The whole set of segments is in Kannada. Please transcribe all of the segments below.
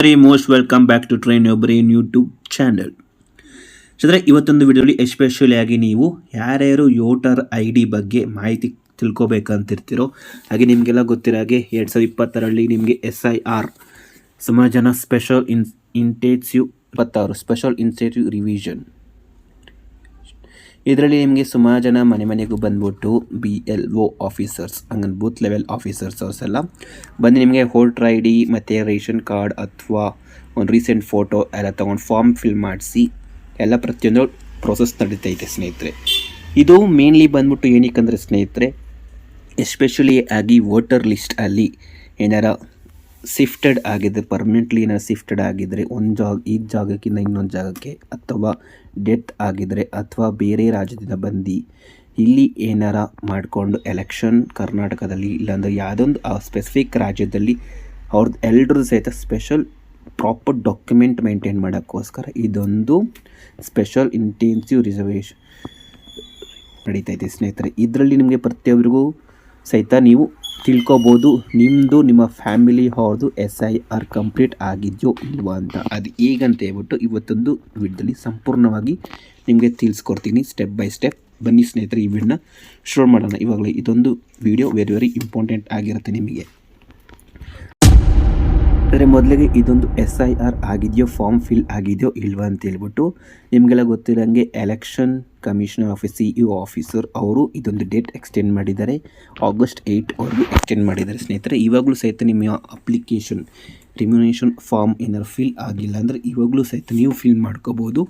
Very most welcome back to train your brain YouTube channel. ಅಂದರೆ ಇವತ್ತೊಂದು ವಿಡಿಯೋಲಿ ಎಸ್ಪೆಷಲಿ ಆಗಿ ನೀವು ಯಾರ್ಯಾರು ವೋಟರ್ ಐ ಡಿ ಬಗ್ಗೆ ಮಾಹಿತಿ ತಿಳ್ಕೊಬೇಕಂತಿರ್ತೀರೋ ಹಾಗೆ ನಿಮಗೆಲ್ಲ ಗೊತ್ತಿರೋ ಹಾಗೆ 2020ರಲ್ಲಿ ನಿಮಗೆ SIR ಸಮಾಜನ special intensive 26 special institute revision, ಇದರಲ್ಲಿ ನಿಮಗೆ ಸುಮಾರು ಜನ ಮನೆ ಮನೆಗೂ ಬಂದ್ಬಿಟ್ಟು BLO ಆಫೀಸರ್ಸ್ ಹಂಗಂದು ಬೂತ್ ಲೆವೆಲ್ ಆಫೀಸರ್ಸ್ ಅವರೆಲ್ಲ ಬಂದು ನಿಮಗೆ ವೋಟರ್ ಐ ಡಿ ಮತ್ತು ರೇಷನ್ ಕಾರ್ಡ್ ಅಥವಾ ಒಂದು ರೀಸೆಂಟ್ ಫೋಟೋ ಎಲ್ಲ ತೊಗೊಂಡು ಫಾರ್ಮ್ ಫಿಲ್ ಮಾಡಿಸಿ ಎಲ್ಲ ಪ್ರತಿಯೊಂದು ಪ್ರೋಸೆಸ್ ನಡೀತೈತೆ ಸ್ನೇಹಿತರೆ. ಇದು ಮೇನ್ಲಿ ಬಂದ್ಬಿಟ್ಟು ಏನಕ್ಕಂದರೆ ಸ್ನೇಹಿತರೆ, ಎಸ್ಪೆಷಲಿ ಆಗಿ ವೋಟರ್ ಲಿಸ್ಟಲ್ಲಿ ಏನಾರ ಶಿಫ್ಟೆಡ್ ಆಗಿದ್ದರೆ, ಪರ್ಮನೆಂಟ್ಲಿ ಏನಾರು ಶಿಫ್ಟೆಡ್ ಆಗಿದ್ದರೆ ಈ ಜಾಗಕ್ಕಿಂತ ಇನ್ನೊಂದು ಜಾಗಕ್ಕೆ, ಅಥವಾ ಡೆತ್ ಆಗಿದ್ದರೆ, ಅಥವಾ ಬೇರೆ ರಾಜ್ಯದಿಂದ ಬಂದು ಇಲ್ಲಿ ಏನಾರ ಮಾಡಿಕೊಂಡು ಎಲೆಕ್ಷನ್ ಕರ್ನಾಟಕದಲ್ಲಿ ಇಲ್ಲಾಂದರೆ ಯಾವುದೊಂದು ಆ ಸ್ಪೆಸಿಫಿಕ್ ರಾಜ್ಯದಲ್ಲಿ ಅವ್ರದ್ದು ಎಲ್ಲರದ್ದು ಸಹಿತ ಸ್ಪೆಷಲ್ ಪ್ರಾಪರ್ ಡಾಕ್ಯುಮೆಂಟ್ ಮೇಂಟೈನ್ ಮಾಡೋಕ್ಕೋಸ್ಕರ ಇದೊಂದು ಸ್ಪೆಷಲ್ ಇಂಟೆನ್ಸಿವ್ ರಿಸರ್ವೇಷನ್ ನಡೀತೈತೆ ಸ್ನೇಹಿತರೆ. ಇದರಲ್ಲಿ ನಿಮಗೆ ಪ್ರತಿಯೊಬ್ಬರಿಗೂ ಸಹಿತ ನೀವು ತಿಳ್ಕೊಬೋದು ನಿಮ್ಮದು ನಿಮ್ಮ ಫ್ಯಾಮಿಲಿ ಅವ್ರದ್ದು SIR ಕಂಪ್ಲೀಟ್ ಆಗಿದೆಯೋ ಇಲ್ವಾ ಅಂತ. ಅದು ಹೇಗಂತ ಹೇಳ್ಬಿಟ್ಟು ಇವತ್ತೊಂದು ವಿಡಿಯೋದಲ್ಲಿ ಸಂಪೂರ್ಣವಾಗಿ ನಿಮಗೆ ತಿಳಿಸ್ಕೊಡ್ತೀನಿ ಸ್ಟೆಪ್ ಬೈ ಸ್ಟೆಪ್. ಬನ್ನಿ ಸ್ನೇಹಿತರೆ, ಈ ವಿಡಿಯೋನ ಶುರು ಮಾಡೋಣ. ಇವಾಗಲೇ ಇದೊಂದು ವಿಡಿಯೋ ವೆರಿ ಇಂಪಾರ್ಟೆಂಟ್ ಆಗಿರುತ್ತೆ ನಿಮಗೆ. ಅಂದರೆ ಮೊದಲಿಗೆ ಇದೊಂದು SIR ಆಗಿದೆಯೋ, ಫಾರ್ಮ್ ಫಿಲ್ ಆಗಿದೆಯೋ ಇಲ್ವಾ ಅಂತ ಹೇಳ್ಬಿಟ್ಟು ನಿಮಗೆಲ್ಲ ಗೊತ್ತಿರೋಂಗೆ election commissioner office CEO officer ಅವರು ಇದೊಂದು ಡೇಟ್ ಎಕ್ಸ್ಟೆಂಡ್ ಮಾಡಿದ್ದಾರೆ, August 8 ಎಕ್ಸ್ಟೆಂಡ್ ಮಾಡಿದ್ದಾರೆ ಸ್ನೇಹಿತರೆ. ಇವಾಗಲೂ ಸಹಿತ ನಿಮ್ಮ ಅಪ್ಲಿಕೇಶನ್ ರಿಮ್ಯುನೇಷನ್ ಫಾರ್ಮ್ ಏನಾದ್ರು ಫಿಲ್ ಆಗಿಲ್ಲ ಅಂದರೆ ಇವಾಗಲೂ ಸಹಿತ ನೀವು ಫಿಲ್ ಮಾಡ್ಕೋಬೋದು.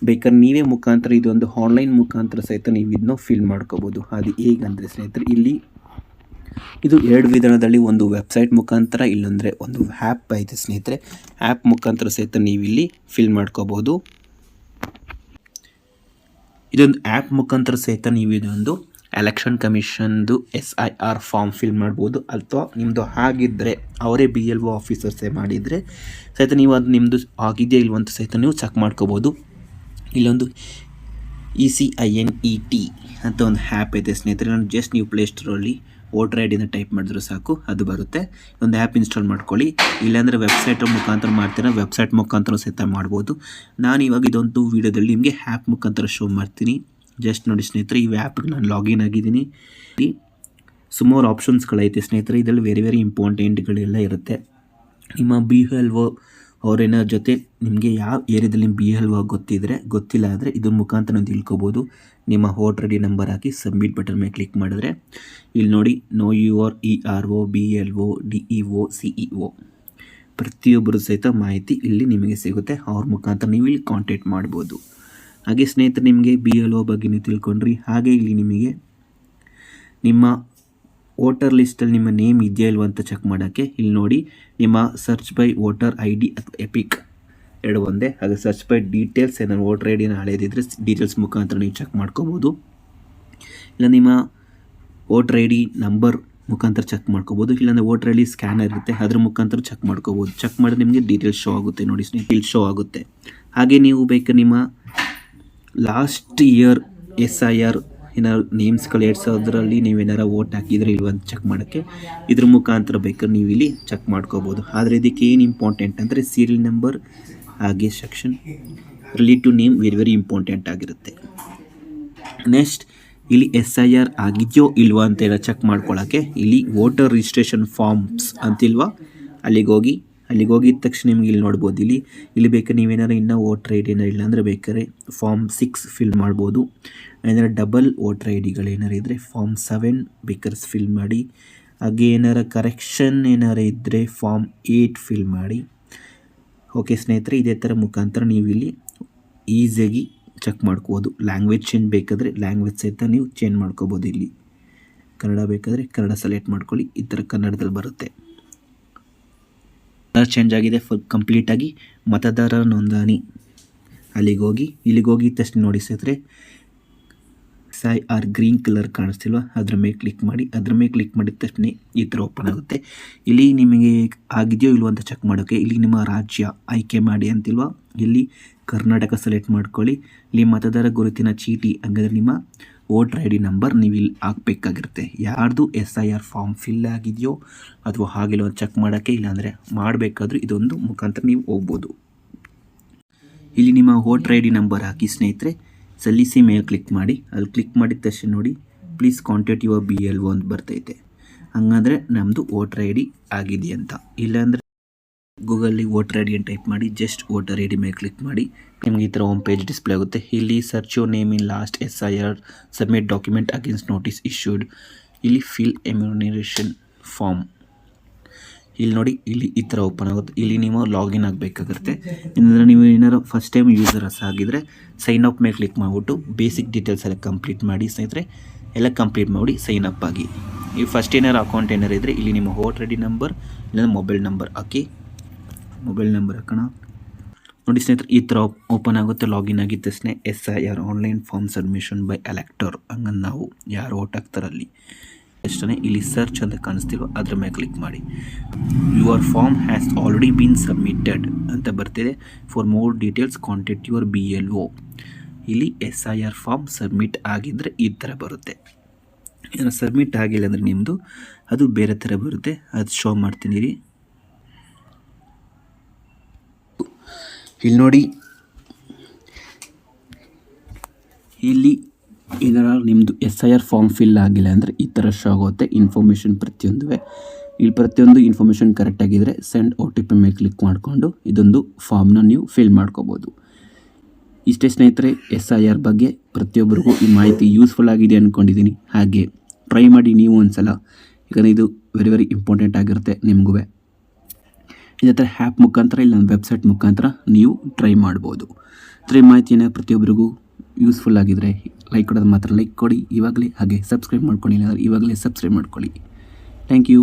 ಬೇಕಾದ್ರೆ ನೀವೇ ಮುಖಾಂತರ ಇದೊಂದು ಆನ್ಲೈನ್ ಮುಖಾಂತರ ಸಹಿತ ನೀವು ಇದನ್ನ ಫಿಲ್ ಮಾಡ್ಕೋಬೋದು. ಅದು ಹೇಗಂದರೆ ಸ್ನೇಹಿತರೆ, ಇಲ್ಲಿ ಇದು ಎರಡು ವಿಧಾನದಲ್ಲಿ, ಒಂದು ವೆಬ್ಸೈಟ್ ಮುಖಾಂತರ, ಇಲ್ಲಂದರೆ ಒಂದು ಆ್ಯಪ್ ಐತೆ ಸ್ನೇಹಿತರೆ. ಆ್ಯಪ್ ಮುಖಾಂತರ ಸಹಿತ ನೀವು ಇಲ್ಲಿ ಫಿಲ್ ಮಾಡ್ಕೋಬೋದು. ಇದೊಂದು ಆ್ಯಪ್ ಮುಖಾಂತರ ಸಹಿತ ನೀವು ಇದೊಂದು ಎಲೆಕ್ಷನ್ ಕಮಿಷನ್ದು SIR ಫಾರ್ಮ್ ಫಿಲ್ ಮಾಡ್ಬೋದು. ಅಥವಾ ನಿಮ್ಮದು ಆಗಿದ್ದರೆ ಅವರೇ BLO ಆಫೀಸರ್ಸೇ ಮಾಡಿದರೆ ಸಹಿತ ನೀವು ಅದು ನಿಮ್ಮದು ಆಗಿದೆಯಾ ಇಲ್ವಂತ ಸಹಿತ ನೀವು ಚೆಕ್ ಮಾಡ್ಕೋಬೋದು. ಇಲ್ಲೊಂದು ECINET ಅಂತ ಒಂದು ಆ್ಯಪ್ ಐತೆ ಸ್ನೇಹಿತರೆ. ನಾನು ಜಸ್ಟ್ ನೀವು ಪ್ಲೇಸ್ಟೋರಲ್ಲಿ ವೋಟರ್ ಐ ಡಿನ ಟೈಪ್ ಮಾಡಿದ್ರು ಸಾಕು, ಅದು ಬರುತ್ತೆ. ಒಂದು ಆ್ಯಪ್ ಇನ್ಸ್ಟಾಲ್ ಮಾಡ್ಕೊಳ್ಳಿ. ಇಲ್ಲಾಂದರೆ ವೆಬ್ಸೈಟ್ ಮುಖಾಂತರ ಮಾಡ್ತೀರಾ, ವೆಬ್ಸೈಟ್ ಮುಖಾಂತರ ಸಹಿತ ಮಾಡ್ಬೋದು. ನಾನು ಇವಾಗ ಇದೊಂದು ವೀಡಿಯೋದಲ್ಲಿ ನಿಮಗೆ ಆ್ಯಪ್ ಮುಖಾಂತರ ಶೋ ಮಾಡ್ತೀನಿ. ಜಸ್ಟ್ ನೋಡಿ ಸ್ನೇಹಿತರೆ, ಈ ಆ್ಯಪ್ಗೆ ನಾನು ಲಾಗಿನ್ ಆಗಿದ್ದೀನಿ. ಸುಮಾರು ಆಪ್ಷನ್ಸ್ಗಳೈತೆ ಸ್ನೇಹಿತರೆ. ಇದರಲ್ಲಿ ವೆರಿ ಇಂಪಾರ್ಟೆಂಟ್ಗಳೆಲ್ಲ ಇರುತ್ತೆ. ನಿಮ್ಮ BLO ಅವರೇನೋ ಜೊತೆ ನಿಮಗೆ ಯಾವ ಏರಿಯಾದಲ್ಲಿ BLO ಗೊತ್ತಿಲ್ಲ ಆದರೆ ಇದ್ರ ಮುಖಾಂತರ ನೀವು ತಿಳ್ಕೊಬೋದು. ನಿಮ್ಮ voter I D number hockey submit button ಮೇಲೆ ಕ್ಲಿಕ್ ಮಾಡಿದ್ರೆ ಇಲ್ಲಿ ನೋಡಿ know your ERO BLO DEO CEO ಪ್ರತಿಯೊಬ್ಬರು ಸಹಿತ ಮಾಹಿತಿ ಇಲ್ಲಿ ನಿಮಗೆ ಸಿಗುತ್ತೆ. ಅವ್ರ ಮುಖಾಂತರ ನೀವು ಇಲ್ಲಿ ಕಾಂಟ್ಯಾಕ್ಟ್ ಮಾಡ್ಬೋದು. ಹಾಗೆ ಸ್ನೇಹಿತರೆ, ನಿಮಗೆ BLO ಬಗ್ಗೆ ನೀವು ತಿಳ್ಕೊಂಡ್ರಿ. ಹಾಗೆ ಇಲ್ಲಿ ನಿಮಗೆ ನಿಮ್ಮ ವೋಟರ್ ಲಿಸ್ಟಲ್ಲಿ ನಿಮ್ಮ ನೇಮ್ ಇದೆಯಾ ಇಲ್ವ ಅಂತ ಚೆಕ್ ಮಾಡೋಕ್ಕೆ ಇಲ್ಲಿ ನೋಡಿ, ನಿಮ್ಮ search by voter I D ಅಥವಾ ಎಪಿಕ್ ಎರಡು ಒಂದೇ. ಹಾಗೆ ಸರ್ಚ್ ಬೈ ಡೀಟೇಲ್ಸ್ ಏನಾದ್ರು ವೋಟರ್ ಐ ಡಿನ ಹಳೇದಿದ್ದರೆ ಡೀಟೇಲ್ಸ್ ಮುಖಾಂತರ ನೀವು ಚೆಕ್ ಮಾಡ್ಕೋಬೋದು. ಇಲ್ಲ ನಿಮ್ಮ ವೋಟರ್ ಐ ಡಿ ನಂಬರ್ ಮುಖಾಂತರ ಚೆಕ್ ಮಾಡ್ಕೋಬೋದು. ಇಲ್ಲಾಂದರೆ ವೋಟರ್ ಐ ಡಿ ಸ್ಕ್ಯಾನರ್ ಇರುತ್ತೆ, ಅದ್ರ ಮುಖಾಂತರ ಚೆಕ್ ಮಾಡ್ಕೋಬೋದು. ಚೆಕ್ ಮಾಡಿದ್ರೆ ನಿಮಗೆ ಡೀಟೇಲ್ಸ್ ಶೋ ಆಗುತ್ತೆ. ನೋಡಿ ಸ್ನೇಹಿತರೆ, ಶೋ ಆಗುತ್ತೆ. ಹಾಗೆ ನೀವು ಬೇಕಾದ್ರೆ ನಿಮ್ಮ ಲಾಸ್ಟ್ ಇಯರ್ SIR ಏನಾದ್ರು ನೇಮ್ಸ್ಗಳು 2000ರಲ್ಲಿ ನೀವೇನಾರು ವೋಟ್ ಹಾಕಿದರೆ ಇಲ್ವ ಅಂತ ಚೆಕ್ ಮಾಡೋಕ್ಕೆ ಇದ್ರ ಮುಖಾಂತರ ಬೇಕಾದ್ರೆ ನೀವು ಇಲ್ಲಿ ಚೆಕ್ ಮಾಡ್ಕೋಬೋದು. ಆದರೆ ಇದಕ್ಕೆ ಏನು ಇಂಪಾರ್ಟೆಂಟ್ ಅಂದರೆ ಸೀರಿಯಲ್ ನಂಬರ್ ಹಾಗೆ section relative name very important ಆಗಿರುತ್ತೆ. ನೆಕ್ಸ್ಟ್ ಇಲ್ಲಿ SIR ಆಗಿದೆಯೋ ಇಲ್ವಾ ಅಂತ ಎಲ್ಲ ಚೆಕ್ ಮಾಡ್ಕೊಳ್ಳೋಕ್ಕೆ ಇಲ್ಲಿ ವೋಟರ್ ರಿಜಿಸ್ಟ್ರೇಷನ್ ಫಾರ್ಮ್ಸ್ ಅಂತಿಲ್ವಾ, ಅಲ್ಲಿಗೆ ಹೋಗಿದ ತಕ್ಷಣ ನಿಮ್ಗೆ ಇಲ್ಲಿ ನೋಡ್ಬೋದು. ಇಲ್ಲಿ ಬೇಕಾದ್ರೆ ನೀವೇನಾದ್ರು ಇನ್ನೂ ವೋಟರ್ ಐ ಡಿನ ಇಲ್ಲಾಂದರೆ ಬೇಕಾದ್ರೆ ಫಾರ್ಮ್ 6 ಫಿಲ್ ಮಾಡ್ಬೋದು. ಏನಾರು ಡಬಲ್ ವೋಟರ್ ಐ ಡಿಗಳೇನಾರು ಇದ್ದರೆ ಫಾರ್ಮ್ 7 ಬೇಕಾದ್ರೆ ಫಿಲ್ ಮಾಡಿ. ಹಾಗೆ ಏನಾರು ಕರೆಕ್ಷನ್ ಏನಾರು ಇದ್ದರೆ ಫಾರ್ಮ್ 8 ಫಿಲ್ ಮಾಡಿ. ಓಕೆ ಸ್ನೇಹಿತರೆ, ಇದೇ ಥರ ಮುಖಾಂತರ ನೀವು ಇಲ್ಲಿ ಈಸಿಯಾಗಿ ಚೆಕ್ ಮಾಡ್ಕೋಬೋದು. ಲ್ಯಾಂಗ್ವೇಜ್ ಚೇಂಜ್ ಬೇಕಾದರೆ ಲ್ಯಾಂಗ್ವೇಜ್ ಸಹಿತ ನೀವು ಚೇಂಜ್ ಮಾಡ್ಕೋಬೋದು. ಇಲ್ಲಿ ಕನ್ನಡ ಬೇಕಾದರೆ ಕನ್ನಡ ಸೆಲೆಕ್ಟ್ ಮಾಡ್ಕೊಳ್ಳಿ, ಈ ಥರ ಕನ್ನಡದಲ್ಲಿ ಬರುತ್ತೆ. ಚೇಂಜ್ ಆಗಿದೆ ಫುಲ್ ಕಂಪ್ಲೀಟಾಗಿ. ಮತದಾರರ ನೋಂದಣಿ ಇಲ್ಲಿಗೆ ಹೋಗಿ ತಕ್ಷಣ ನೋಡಿ ಸ್ನೇಹಿತರೆ, SIR ಗ್ರೀನ್ ಕಲರ್ ಕಾಣಿಸ್ತಿಲ್ವ, ಅದ್ರ ಮೇಲೆ ಕ್ಲಿಕ್ ಮಾಡಿ. ಅದ್ರ ಮೇಲೆ ಕ್ಲಿಕ್ ಮಾಡಿದ ತಕ್ಷಣ ಈ ಥರ ಓಪನ್ ಆಗುತ್ತೆ. ಇಲ್ಲಿ ನಿಮಗೆ ಆಗಿದೆಯೋ ಇಲ್ವೋ ಅಂತ ಚೆಕ್ ಮಾಡೋಕ್ಕೆ ಇಲ್ಲಿ ನಿಮ್ಮ ರಾಜ್ಯ ಆಯ್ಕೆ ಮಾಡಿ ಅಂತಿಲ್ವ, ಇಲ್ಲಿ ಕರ್ನಾಟಕ ಸೆಲೆಕ್ಟ್ ಮಾಡ್ಕೊಳ್ಳಿ. ಇಲ್ಲಿ ಮತದಾರ ಗುರುತಿನ ಚೀಟಿ, ಹಾಗಾದರೆ ನಿಮ್ಮ ವೋಟರ್ ಐ ಡಿ ನಂಬರ್ ನೀವು ಇಲ್ಲಿ ಹಾಕಬೇಕಾಗಿರುತ್ತೆ. ಯಾರ್ದು SIR ಫಾರ್ಮ್ ಫಿಲ್ ಆಗಿದೆಯೋ ಅಥವಾ ಹಾಗೆಲ್ಲ ಚೆಕ್ ಮಾಡೋಕ್ಕೆ, ಇಲ್ಲಾಂದರೆ ಮಾಡಬೇಕಾದ್ರೂ ಇದೊಂದು ಮುಖಾಂತರ ನೀವು ಹೋಗ್ಬೋದು. ಇಲ್ಲಿ ನಿಮ್ಮ ವೋಟರ್ ಐ ಡಿ ನಂಬರ್ ಹಾಕಿ ಸ್ನೇಹಿತರೆ, ಸಲ್ಲಿಸಿ ಮೇಲೆ ಕ್ಲಿಕ್ ಮಾಡಿ. ಅಲ್ಲಿ ಕ್ಲಿಕ್ ಮಾಡಿದ ತಕ್ಷಣ ನೋಡಿ ಪ್ಲೀಸ್ ಕಾಂಟ್ಯಾಕ್ಟ್ ಯುವರ್ BLO ಅಂತ ಬರ್ತೈತೆ. ಹಂಗಂದರೆ ನಮ್ಮದು ವೋಟರ್ ಐ ಡಿ ಆಗಿದೆ ಅಂತ. ಇಲ್ಲಾಂದರೆ ಗೂಗಲ್ಲಿ ವೋಟರ್ ಐ ಡಿ ಅಂತ ಟೈಪ್ ಮಾಡಿ, ಜಸ್ಟ್ ವೋಟರ್ ಐ ಡಿ ಮೇಲೆ ಕ್ಲಿಕ್ ಮಾಡಿ, ನಿಮಗೆ ಈ ಥರ ಹೋಮ್ ಪೇಜ್ ಡಿಸ್ಪ್ಲೇ ಆಗುತ್ತೆ. ಇಲ್ಲಿ search your name in last SIR, submit document against notice issued, ಇಲ್ಲಿ ಫಿಲ್ ಎಮ್ಯುನರೇಷನ್ ಫಾರ್ಮ್, ಇಲ್ಲಿ ನೋಡಿ ಇಲ್ಲಿ ಈ ಥರ ಓಪನ್ ಆಗುತ್ತೆ. ಇಲ್ಲಿ ನೀವು ಲಾಗಿನ್ ಆಗಬೇಕಾಗುತ್ತೆ. ಅಂದರೆ ನೀವು ಏನಾರು ಫಸ್ಟ್ ಟೈಮ್ ಯೂಸರ್ಸ್ ಆಗಿದ್ದರೆ ಸೈನ್ ಅಪ್ ಮೇಲೆ ಕ್ಲಿಕ್ ಮಾಡಿಬಿಟ್ಟು ಬೇಸಿಕ್ ಡೀಟೇಲ್ಸ್ ಎಲ್ಲ ಕಂಪ್ಲೀಟ್ ಮಾಡಿ ಸ್ನೇಹಿತರೆ. ಎಲ್ಲ ಕಂಪ್ಲೀಟ್ ಮಾಡಿ ಸೈನ್ ಅಪ್ ಆಗಿ. ಈ ಫಸ್ಟ್ ಏನಾರು ಅಕೌಂಟ್ ಏನಾರು ಇದ್ದರೆ ಇಲ್ಲಿ ನಿಮ್ಮ ವೋಟರ್ ಐ ಡಿ ನಂಬರ್ ಇಲ್ಲ ಮೊಬೈಲ್ ನಂಬರ್ ಹಾಕಿ, ಮೊಬೈಲ್ ನಂಬರ್ ಹಾಕೋಣ. ನೋಡಿ ಸ್ನೇಹಿತರೆ ಈ ಥರ ಓಪನ್ ಆಗುತ್ತೆ. ಲಾಗಿನ್ ಆಗಿದ್ದ ತಕ್ಷಣ SIR online form submission by elector, ಹಂಗಂದು ನಾವು ಯಾರು ಓಟ್ ಹಾಕ್ತಾರಲ್ಲಿ ಅಷ್ಟೇ ಇಲ್ಲಿ ಸರ್ಚ್ ಅಂತ ಕಾಣಿಸ್ತೀವೋ ಅದ್ರ ಮೇಲೆ ಕ್ಲಿಕ್ ಮಾಡಿ. Your form has already been submitted ಅಂತ ಬರ್ತಿದೆ. For more details contact your BLO. ಇಲ್ಲಿ SIR ಫಾರ್ಮ್ ಸಬ್ಮಿಟ್ ಆಗಿದ್ದರೆ ಈ ಥರ ಬರುತ್ತೆ. ಏನೋ ಸಬ್ಮಿಟ್ ಆಗಿಲ್ಲ ಅಂದರೆ ನಿಮ್ಮದು ಅದು ಬೇರೆ ಥರ ಬರುತ್ತೆ. ಅದು ಶೋ ಮಾಡ್ತೀನಿ ರೀ. ಇಲ್ಲಿ ನೋಡಿ, ಇಲ್ಲಿ ಏನಾರ ನಿಮ್ಮದು SIR ಫಾರ್ಮ್ ಫಿಲ್ ಆಗಿಲ್ಲ ಅಂದರೆ ಈ ಥರ ಶೋ ಆಗುತ್ತೆ ಇನ್ಫಾರ್ಮೇಷನ್ ಪ್ರತಿಯೊಂದು. ಇಲ್ಲಿ ಪ್ರತಿಯೊಂದು ಇನ್ಫಾರ್ಮೇಷನ್ ಕರೆಕ್ಟಾಗಿದ್ದರೆ ಸೆಂಡ್ OTP ಮೇಲೆ ಕ್ಲಿಕ್ ಮಾಡಿಕೊಂಡು ಇದೊಂದು ಫಾರ್ಮ್ನ ನೀವು ಫಿಲ್ ಮಾಡ್ಕೋಬೋದು. ಇಷ್ಟೇ ಸ್ನೇಹಿತರೆ SIR ಬಗ್ಗೆ ಪ್ರತಿಯೊಬ್ಬರಿಗೂ ಈ ಮಾಹಿತಿ ಯೂಸ್ಫುಲ್ ಆಗಿದೆ ಅಂದ್ಕೊಂಡಿದ್ದೀನಿ. ಹಾಗೆ ಟ್ರೈ ಮಾಡಿ ನೀವು ಒಂದ್ಸಲ, ಯಾಕಂದರೆ ಇದು ವೆರಿ ಇಂಪಾರ್ಟೆಂಟ್ ಆಗಿರುತ್ತೆ ನಿಮಗೂ. ಇದೇ ಥರ ಆ್ಯಪ್ ಮುಖಾಂತರ ಇಲ್ಲ ವೆಬ್ಸೈಟ್ ಮುಖಾಂತರ ನೀವು ಟ್ರೈ ಮಾಡ್ಬೋದು. ಈ ಮಾಹಿತಿಯನ್ನು ಪ್ರತಿಯೊಬ್ಬರಿಗೂ ಯೂಸ್ಫುಲ್ ಆಗಿದ್ದರೆ ಲೈಕ್ ಕೊಡೋದು ಮಾತ್ರ ಲೈಕ್ ಕೊಡಿ ಇವಾಗಲೇ. ಹಾಗೆ ಸಬ್ಸ್ಕ್ರೈಬ್ ಮಾಡ್ಕೊಳ್ಳಿ, ಇವಾಗಲೇ ಸಬ್ಸ್ಕ್ರೈಬ್ ಮಾಡ್ಕೊಳ್ಳಿ. Thank you.